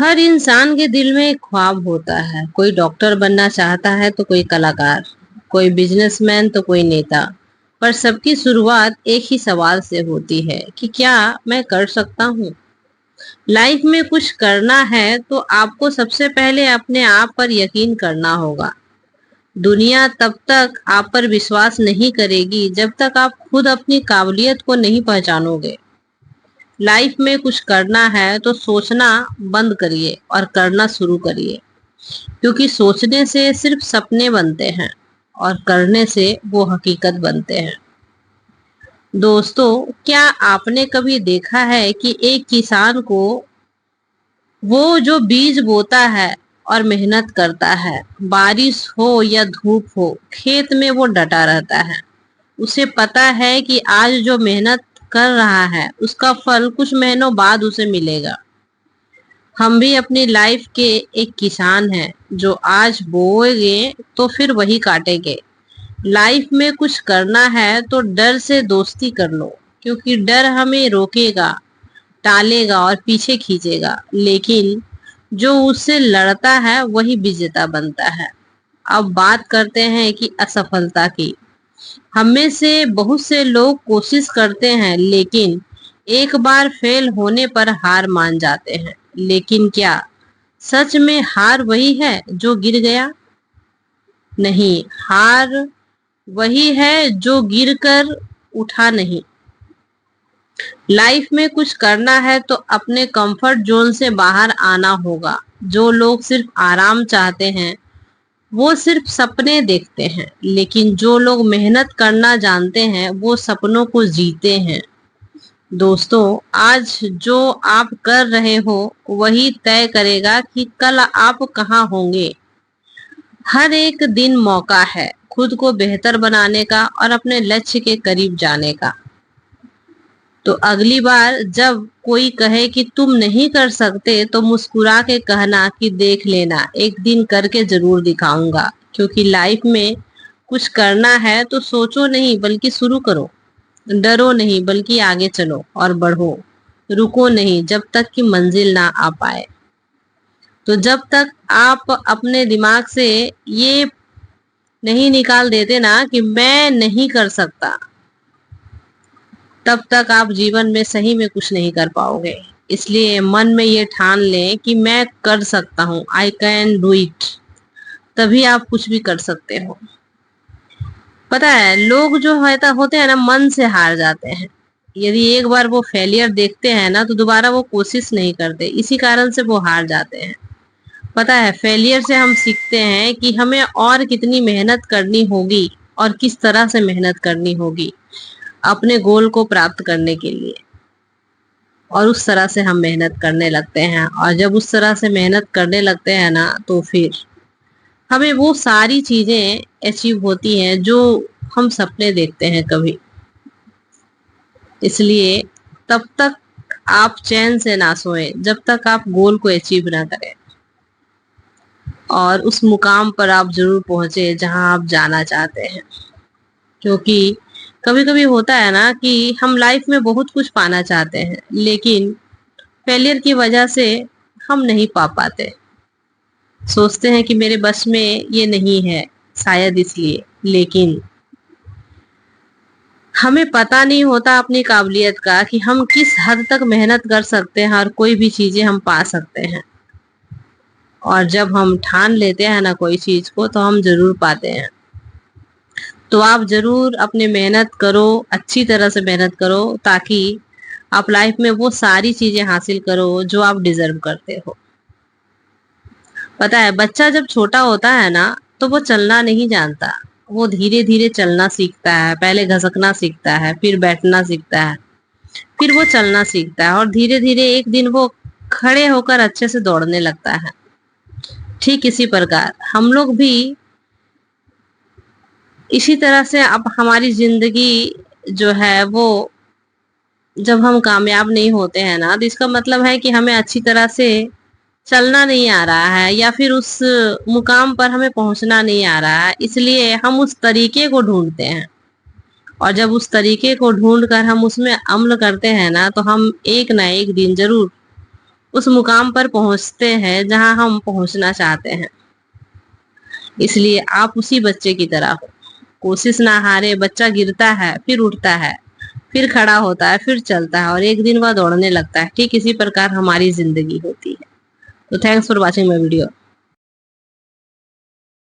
हर इंसान के दिल में एक ख्वाब होता है। कोई डॉक्टर बनना चाहता है तो कोई कलाकार, कोई बिजनेसमैन तो कोई नेता। पर सबकी शुरुआत एक ही सवाल से होती है कि क्या मैं कर सकता हूँ। लाइफ में कुछ करना है तो आपको सबसे पहले अपने आप पर यकीन करना होगा। दुनिया तब तक आप पर विश्वास नहीं करेगी जब तक आप खुद अपनी काबिलियत को नहीं पहचानोगे। लाइफ में कुछ करना है तो सोचना बंद करिए और करना शुरू करिए, क्योंकि सोचने से सिर्फ सपने बनते हैं और करने से वो हकीकत बनते हैं। दोस्तों, क्या आपने कभी देखा है कि एक किसान को वो जो बीज बोता है और मेहनत करता है, बारिश हो या धूप हो, खेत में वो डटा रहता है। उसे पता है कि आज जो मेहनत कर रहा है उसका फल कुछ महीनों बाद उसे मिलेगा। हम भी अपनी लाइफ के एक किसान हैं जो आज बोएंगे तो फिर वही काटेंगे। लाइफ में कुछ करना है तो डर से दोस्ती कर लो, क्योंकि डर हमें रोकेगा, टालेगा और पीछे खींचेगा, लेकिन जो उससे लड़ता है वही विजेता बनता है। अब बात करते हैं कि असफलता की। हम में से बहुत से लोग कोशिश करते हैं लेकिन एक बार फेल होने पर हार मान जाते हैं। लेकिन क्या सच में हार वही है जो गिर गया? नहीं, हार वही है जो गिरकर उठा नहीं। लाइफ में कुछ करना है तो अपने कंफर्ट जोन से बाहर आना होगा। जो लोग सिर्फ आराम चाहते हैं वो सिर्फ सपने देखते हैं, लेकिन जो लोग मेहनत करना जानते हैं वो सपनों को जीते हैं। दोस्तों, आज जो आप कर रहे हो वही तय करेगा कि कल आप कहाँ होंगे। हर एक दिन मौका है खुद को बेहतर बनाने का और अपने लक्ष्य के करीब जाने का। तो अगली बार जब कोई कहे कि तुम नहीं कर सकते तो मुस्कुरा के कहना कि देख लेना, एक दिन करके जरूर दिखाऊंगा। क्योंकि लाइफ में कुछ करना है तो सोचो नहीं बल्कि शुरू करो। डरो नहीं बल्कि आगे चलो और बढ़ो। रुको नहीं जब तक कि मंजिल ना आ पाए। तो जब तक आप अपने दिमाग से ये नहीं निकाल देते ना कि मैं नहीं कर सकता, तब तक आप जीवन में सही में कुछ नहीं कर पाओगे। इसलिए मन में ये ठान लें कि मैं कर सकता हूँ, आई कैन डू इट। तभी आप कुछ भी कर सकते हो। पता है, लोग जो होते हैं ना, मन से हार जाते हैं। यदि एक बार वो फेलियर देखते हैं ना तो दोबारा वो कोशिश नहीं करते, इसी कारण से वो हार जाते हैं। पता है, फेलियर से हम सीखते हैं कि हमें और कितनी मेहनत करनी होगी और किस तरह से मेहनत करनी होगी अपने गोल को प्राप्त करने के लिए। और उस तरह से हम मेहनत करने लगते हैं, और जब उस तरह से मेहनत करने लगते हैं ना तो फिर हमें वो सारी चीजें अचीव होती हैं जो हम सपने देखते हैं कभी। इसलिए तब तक आप चैन से ना सोएं जब तक आप गोल को अचीव ना करें, और उस मुकाम पर आप जरूर पहुंचे जहां आप जाना चाहते हैं। क्योंकि कभी कभी होता है ना कि हम लाइफ में बहुत कुछ पाना चाहते हैं लेकिन फेलियर की वजह से हम नहीं पा पाते। सोचते हैं कि मेरे बस में ये नहीं है, शायद इसलिए। लेकिन हमें पता नहीं होता अपनी काबिलियत का कि हम किस हद तक मेहनत कर सकते हैं और कोई भी चीजें हम पा सकते हैं। और जब हम ठान लेते हैं ना कोई चीज को तो हम जरूर पाते हैं। तो आप जरूर अपनी मेहनत करो, अच्छी तरह से मेहनत करो, ताकि आप लाइफ में वो सारी चीजें हासिल करो जो आप डिजर्व करते हो। पता है, बच्चा जब छोटा होता है ना तो वो चलना नहीं जानता। वो धीरे धीरे चलना सीखता है। पहले घसकना सीखता है, फिर बैठना सीखता है, फिर वो चलना सीखता है, और धीरे धीरे एक दिन वो खड़े होकर अच्छे से दौड़ने लगता है। ठीक इसी प्रकार हम लोग भी इसी तरह से अब हमारी जिंदगी जो है वो, जब हम कामयाब नहीं होते हैं ना तो इसका मतलब है कि हमें अच्छी तरह से चलना नहीं आ रहा है, या फिर उस मुकाम पर हमें पहुंचना नहीं आ रहा है। इसलिए हम उस तरीके को ढूंढते हैं, और जब उस तरीके को ढूंढ कर हम उसमें अमल करते हैं ना तो हम एक ना एक दिन जरूर उस मुकाम पर पहुंचते हैं जहां हम पहुंचना चाहते हैं। इसलिए आप उसी बच्चे की तरह हो, कोशिश ना हारे। बच्चा गिरता है, फिर उठता है, फिर खड़ा होता है, फिर चलता है और एक दिन वह दौड़ने लगता है। ठीक इसी प्रकार हमारी जिंदगी होती है। तो thanks for watching my video.